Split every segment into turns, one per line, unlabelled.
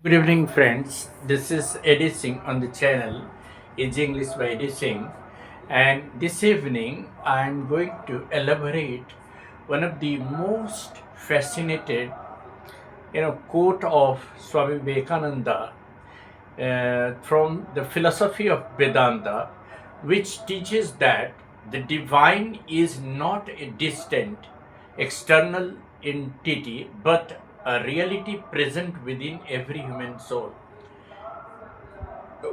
Good evening, friends. This is Eddie Singh on the channel Is English by Eddie Singh, and this evening I'm going to elaborate one of the most fascinated, quote of Swami Vivekananda from the philosophy of Vedanta, which teaches that the divine is not a distant, external entity, but a reality present within every human soul.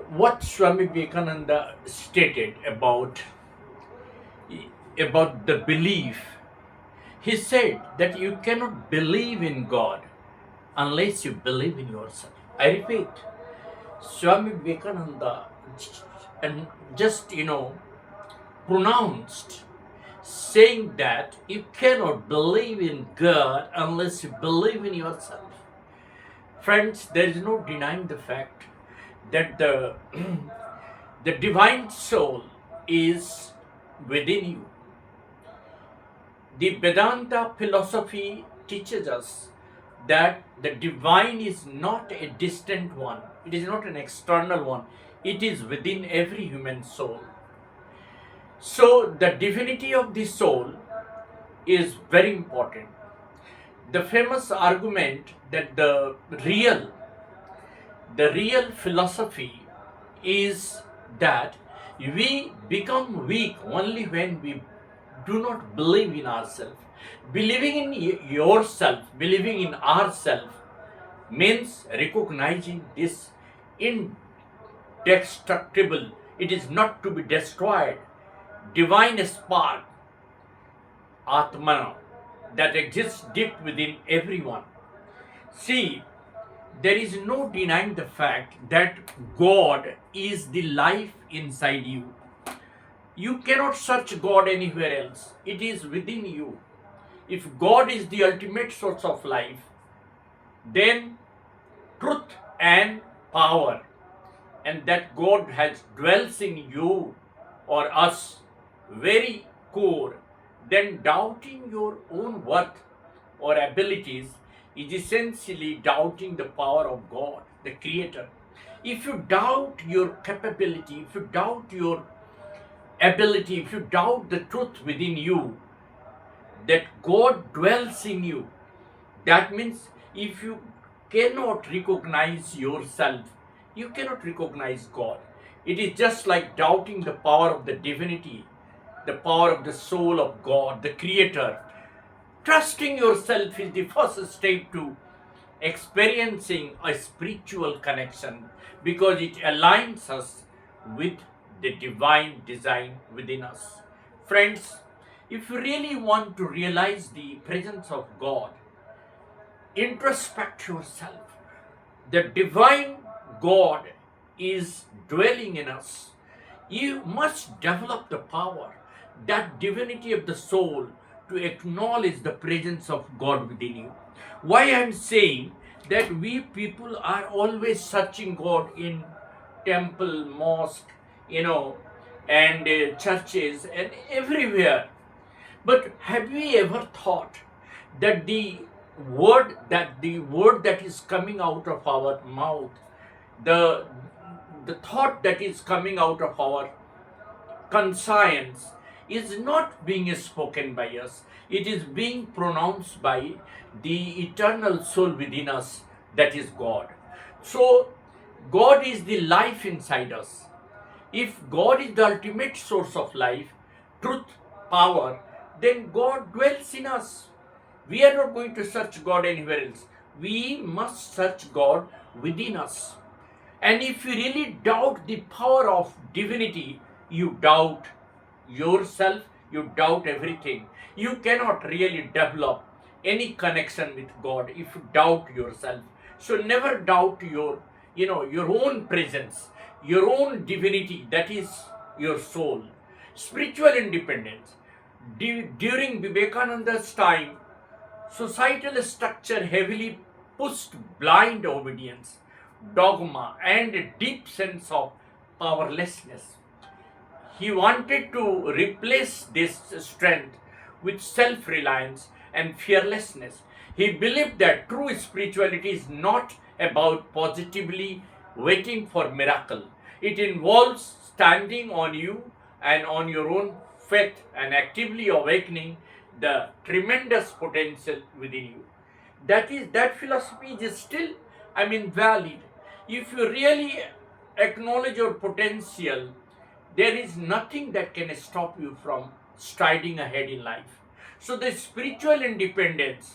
What Swami Vivekananda stated about the belief, he said that you cannot believe in God unless you believe in yourself. I repeat, Swami Vivekananda and just pronounced saying that you cannot believe in God unless you believe in yourself. Friends, there is no denying the fact that the divine soul is within you. The Vedanta philosophy teaches us that the divine is not a distant one, it is not an external one, it is within every human soul. So, the divinity of the soul is very important. The famous argument that the real philosophy is that we become weak only when we do not believe in ourselves. Believing in yourself, believing in ourselves means recognizing this indestructible, it is not to be destroyed, divine spark, Atmana, that exists deep within everyone. See, there is no denying the fact that God is the life inside you. You cannot search God anywhere else, it is within you. If God is the ultimate source of life, then truth and power, and that God has dwells in you or us very core, then doubting your own worth or abilities is essentially doubting the power of God, the Creator. If you doubt your capability, if you doubt your ability, if you doubt the truth within you, that God dwells in you, that means if you cannot recognize yourself, you cannot recognize God. It is just like doubting the power of the divinity, the power of the soul of God, the Creator. Trusting yourself is the first step to experiencing a spiritual connection because it aligns us with the divine design within us. Friends, if you really want to realize the presence of God, introspect yourself. The divine God is dwelling in us. You must develop the power, that divinity of the soul, to acknowledge the presence of God within you. Why I'm saying that we people are always searching God in temple, mosque, and churches and everywhere. But have we ever thought that the word that is coming out of our mouth, the the thought that is coming out of our conscience is not being spoken by us, it is being pronounced by the eternal soul within us, that is God. So, God is the life inside us. If God is the ultimate source of life, truth, power, then God dwells in us. We are not going to search God anywhere else. We must search God within us. And if you really doubt the power of divinity, you doubt yourself, you doubt everything. You cannot really develop any connection with God if you doubt yourself. So never doubt your own presence, your own divinity, that is your soul. Spiritual independence. During Vivekananda's time, societal structure heavily pushed blind obedience, dogma, and a deep sense of powerlessness. He wanted to replace this strength with self reliance and fearlessness. He believed that true spirituality is not about positively waiting for miracle. It involves standing on you and on your own faith and actively awakening the tremendous potential within you. That philosophy is still, valid. If you really acknowledge your potential, there is nothing that can stop you from striding ahead in life. So the spiritual independence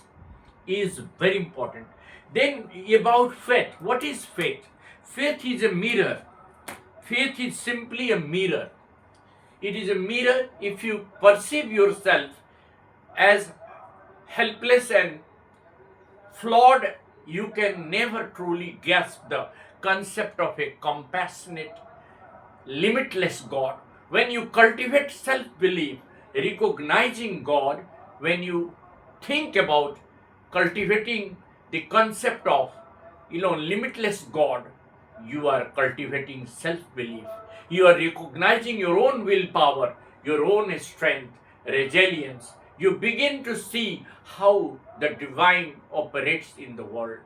is very important. Then about faith, what is faith? Faith is a mirror. Faith is simply a mirror. It is a mirror. If you perceive yourself as helpless and flawed, you can never truly grasp the concept of a compassionate, limitless God. When you cultivate self belief, recognizing God, when you think about cultivating the concept of limitless God, you are cultivating self belief. You are recognizing your own willpower, your own strength, resilience. You begin to see how the divine operates in the world.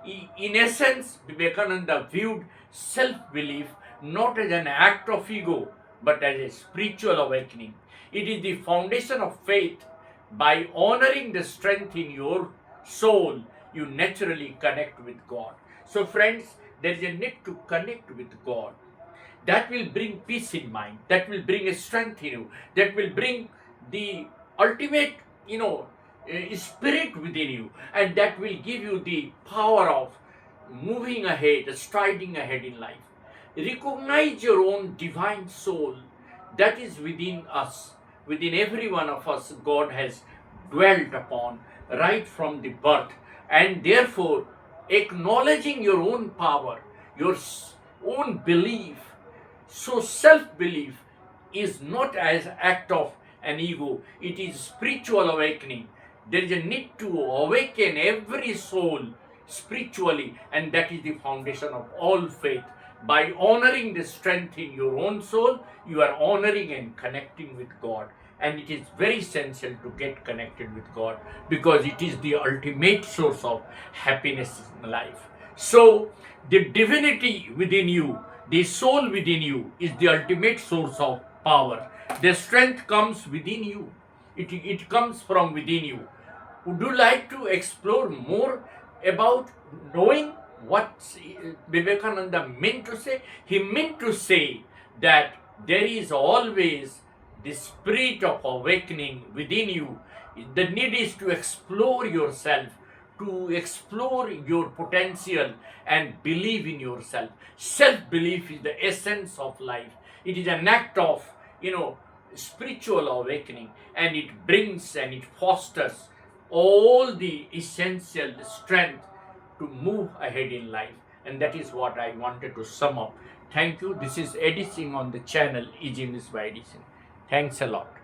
In essence, Vivekananda viewed self belief not as an act of ego but as a spiritual awakening. It is the foundation of faith. By honoring the strength in your soul, you naturally connect with God. So, friends, there is a need to connect with God. That will bring peace in mind, that will bring a strength in you, that will bring the ultimate, spirit within you, and that will give you the power of moving ahead, striding ahead in life. Recognize your own divine soul that is within us, within every one of us. God has dwelt upon right from the birth, and therefore acknowledging your own power, your own belief. So self belief is not as act of an ego, it is spiritual awakening. There is a need to awaken every soul spiritually, and that is the foundation of all faith. By honoring the strength in your own soul, you are honoring and connecting with God. And it is very essential to get connected with God, because it is the ultimate source of happiness in life. So, the divinity within you, the soul within you, is the ultimate source of power. The strength comes within you, it comes from within you. Would you like to explore more about knowing what Vivekananda meant to say? He meant to say that there is always the spirit of awakening within you. The need is to explore yourself, to explore your potential and believe in yourself. Self belief is the essence of life. It is an act of, spiritual awakening, and it brings and it fosters all the essential strength to move ahead in life. And that is what I wanted to sum up. Thank you. This is Eddie Singh on the channel Easy News by Eddie Singh. Thanks a lot.